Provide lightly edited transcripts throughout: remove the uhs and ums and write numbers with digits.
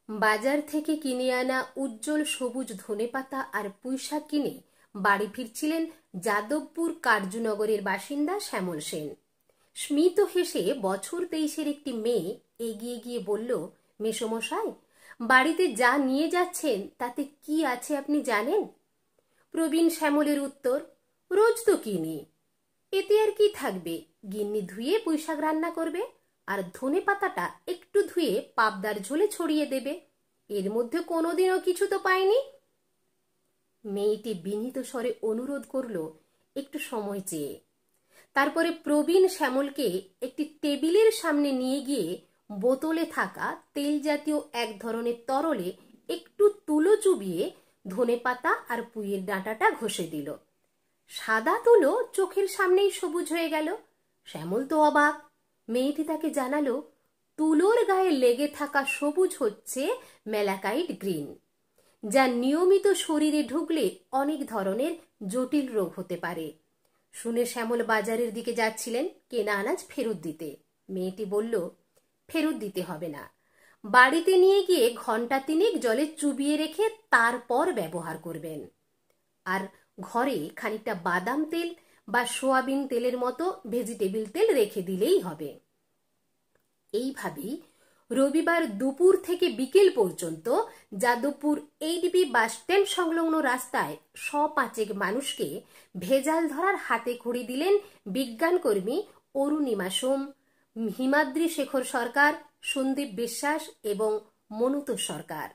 বাজার থেকে কিনে আনা উজ্জ্বল সবুজ ধনেপাতা আর পুঁইশাক কিনে বাড়ি ফিরছিলেন যাদবপুর কার্যনগরের বাসিন্দা শ্যামল সেন। স্মিত হেসে বছর 23-এর একটি মেয়ে এগিয়ে গিয়ে বলল, মেসোমশাই, বাড়িতে যা নিয়ে যাচ্ছেন তাতে কি আছে আপনি জানেন? প্রবীণ শ্যামলের উত্তর, রোজ তো কিনি। এতে আর কি থাকবে, গিন্নি ধুয়ে পুঁইশাক রান্না করবে আর ধনে পাতাটা একটু ধুয়ে পাবদার ঝোলে ছড়িয়ে দেবে, এর মধ্যে কোনোদিনও কিছু তো পাইনি। মেয়েটি বিনীত স্বরে অনুরোধ করল একটু সময় চেয়ে। তারপরে প্রবীণ শ্যামলকে একটি টেবিলের সামনে নিয়ে গিয়ে বোতলে থাকা তেল জাতীয় এক ধরনের তরলে একটু তুলো চুবিয়ে ধনেপাতা আর পুঁইয়ের ডাঁটাটা ঘষে দিল। সাদা তুলো চোখের সামনেই সবুজ হয়ে গেল। শ্যামল তো অবাক। মেয়েটি তাকে জানালো, তুলোর গায়ে লেগে থাকা সবুজ হচ্ছে ম্যালাকাইট গ্রিন, যা নিয়মিত শরীরে ঢুকলে অনেক ধরনের জটিল রোগ হতে পারে। শুনে শ্যামল বাজারের দিকে যাচ্ছিলেন কেনা আনাজ ফেরত দিতে। মেয়েটি বলল, ফেরত দিতে হবে না, বাড়িতে নিয়ে গিয়ে ঘন্টা 3 জলে চুবিয়ে রেখে তারপর ব্যবহার করবেন। আর ঘরে খানিকটা বাদাম তেল বা সোয়াবিন তেলের মতো ভেজিটেবিল তেল রেখে দিলেই হবে। এইভাবেই রবিবার দুপুর থেকে বিকেল পর্যন্ত যাদবপুর এইচবি বাসস্ট্যান্ড সংলগ্ন রাস্তায় 105 মানুষকে ভেজাল ধরার হাতে খড়ি দিলেন বিজ্ঞানকর্মী অরুণিমা সোম, হিমাদ্রি শেখর সরকার, সন্দীপ বিশ্বাস এবং মনুতোষ সরকার।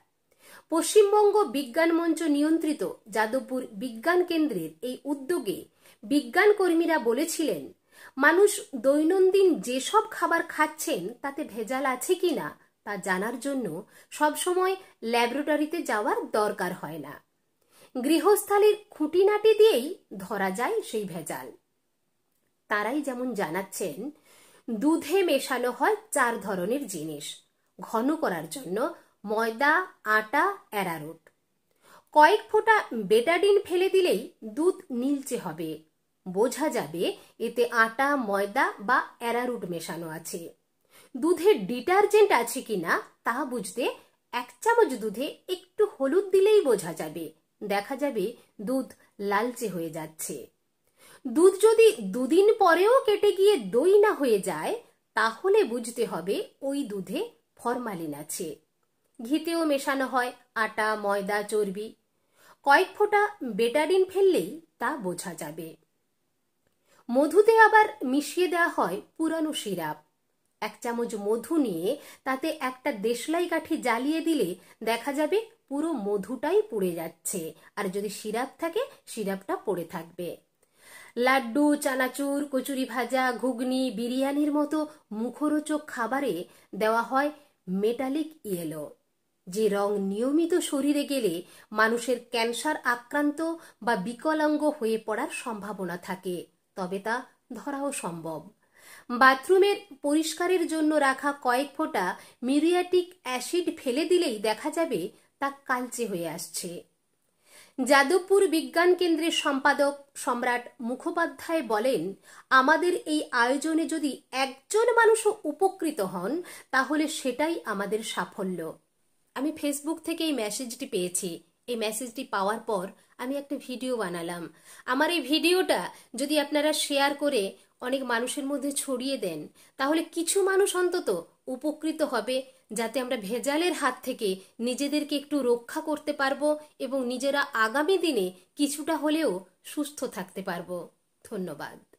পশ্চিমবঙ্গ বিজ্ঞান মঞ্চ নিয়ন্ত্রিত যাদবপুর বিজ্ঞান কেন্দ্রের এই উদ্যোগে বিজ্ঞান কর্মীরা বলেছিলেন, মানুষ দৈনন্দিন যেসব খাবার খাচ্ছেন তাতে ভেজাল আছে কিনা তা জানার জন্য সবসময় ল্যাবরেটরিতে যাওয়ার দরকার হয় না। গৃহস্থালির খুঁটিনাটি দিয়েই ধরা যায় সেই ভেজাল। তারাই যেমন জানাচ্ছেন, দুধে মেশানো হয় 4 ধরনের জিনিস ঘন করার জন্য: ময়দা, আটা, অ্যারারুট। কয়েক ফোঁটা বেটাডিন ফেলে দিলেই দুধ নীলচে হবে, বোঝা যাবে এতে আটা, ময়দা বা অ্যারারুট মেশানো আছে। দুধে ডিটারজেন্ট আছে কিনা তা বুঝতে 1 চামচ দুধে একটু হলুদ দিলেই বোঝা যাবে, দেখা যাবে দুধ লালচে হয়ে যাচ্ছে। দুধ যদি 2 দিন পরেও কেটে গিয়ে দই না হয়ে যায় তাহলে বুঝতে হবে ওই দুধে ফরমালিন আছে। ঘিতেও মেশানো হয় আটা, ময়দা, চর্বি। কয়েক ফোঁটা বেটাডিন ফেললেই তা বোঝা যাবে। মধুতে আবার মিশিয়ে দেওয়া হয় পুরানো সিরাপ। 1 চামচ মধু নিয়ে তাতে একটা দেশলাই কাঠি জ্বালিয়ে দিলে দেখা যাবে পুরো মধুটাই পুড়ে যাচ্ছে, আর যদি সিরাপ থাকে সিরাপটা পড়ে থাকবে। লাড্ডু, চানাচুর, কচুরি ভাজা, ঘুগনি, বিরিয়ানির মতো মুখরোচক খাবারে দেওয়া হয় মেটালিক ইয়েলো, যে রং নিয়মিত শরীরে গেলে মানুষের ক্যান্সার আক্রান্ত বা বিকলাঙ্গ হয়ে পড়ার সম্ভাবনা থাকে, তবে তা ধরাও সম্ভব। বাথরুমের পরিষ্কারের জন্য রাখা কয়েক ফোঁটা মিউরিয়াটিক অ্যাসিড ফেলে দিলেই দেখা যাবে তা কালচে হয়ে আসছে। যাদবপুর বিজ্ঞান কেন্দ্রের সম্পাদক সম্রাট মুখোপাধ্যায় বলেন, আমাদের এই আয়োজনে যদি একজন মানুষও উপকৃত হন তাহলে সেটাই আমাদের সাফল্য। আমি ফেসবুক থেকে এই মেসেজটি পেয়েছি। এই মেসেজটি পাওয়ার পর আমি একটা ভিডিও বানালাম। আমার এই ভিডিওটা যদি আপনারা শেয়ার করে অনেক মানুষের মধ্যে ছড়িয়ে দেন তাহলে কিছু মানুষ অন্তত উপকৃত হবে, যাতে আমরা ভেজালের হাত থেকে নিজেদেরকে একটু রক্ষা করতে পারবো এবং নিজেরা আগামী দিনে কিছুটা হলেও সুস্থ থাকতে পারবো। ধন্যবাদ।